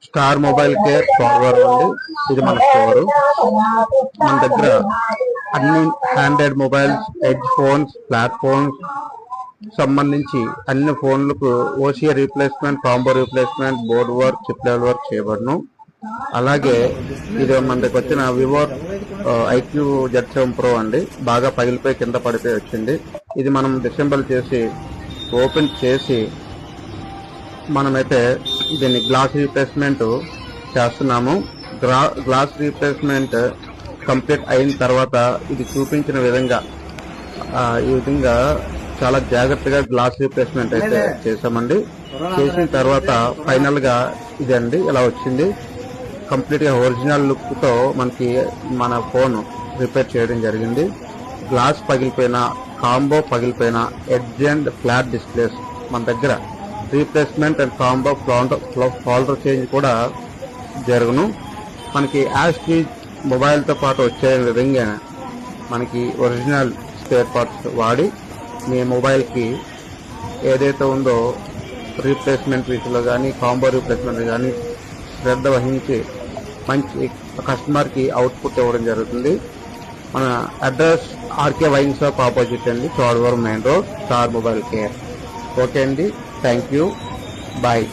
Star mobile care ఫార్వర్ అండి. ఇది మన స్టోరు. మన దగ్గర అన్ని hundred mobiles, headphones, flat phones సంబంధించి అన్ని ఫోన్లకు ఓసియా replacement, combo replacement, board work, chip level work చేయబడను. అలాగే ఇది మన దగ్గర వచ్చిన వివో ఐక్యూ Z7 Pro అండి. బాగా పగిలిపోయి కింద పడిపోయి వచ్చింది. ఇది మనం డిసెంబర్ చేసి ఓపెన్ చేసి మనమైతే దీన్ని గ్లాస్ రీప్లేస్మెంట్ చేస్తున్నాము. గ్లాస్ రీప్లేస్మెంట్ కంప్లీట్ అయిన తర్వాత ఇది చూపించిన విధంగా ఈ విధంగా చాలా జాగ్రత్తగా గ్లాస్ రీప్లేస్మెంట్ అయితే చేసామండి. చేసిన తర్వాత ఫైనల్ గా ఇదండి ఇలా వచ్చింది. కంప్లీట్ గా ఒరిజినల్ లుక్ తో మనకి మన ఫోన్ రిపేర్ చేయడం జరిగింది. గ్లాస్ పగిలిపోయిన, కాంబో పగిలిపోయిన, ఎడ్జ్ అండ్ ఫ్లాట్ డిస్ప్లేస్ మన దగ్గర replacement and combo folder change కూడా జరుగును. మనకి యాస్టీజ్ మొబైల్ తో పాటు వచ్చే విధంగా మనకి ఒరిజినల్ స్పేర్ పార్ట్స్ వాడి మీ మొబైల్ కి ఏదైతే ఉందో రీప్లేస్మెంట్ విషయంలో కానీ, కాంబో రీప్లేస్మెంట్ కానీ శ్రద్ధ వహించి మంచి కస్టమర్ కి అవుట్పుట్ ఇవ్వడం జరుగుతుంది. మన address RK wine shop opposite అండి, Chodavaram main road, star mobile care. Okay అండి, థ్యాంక్ యూ, బాయ్.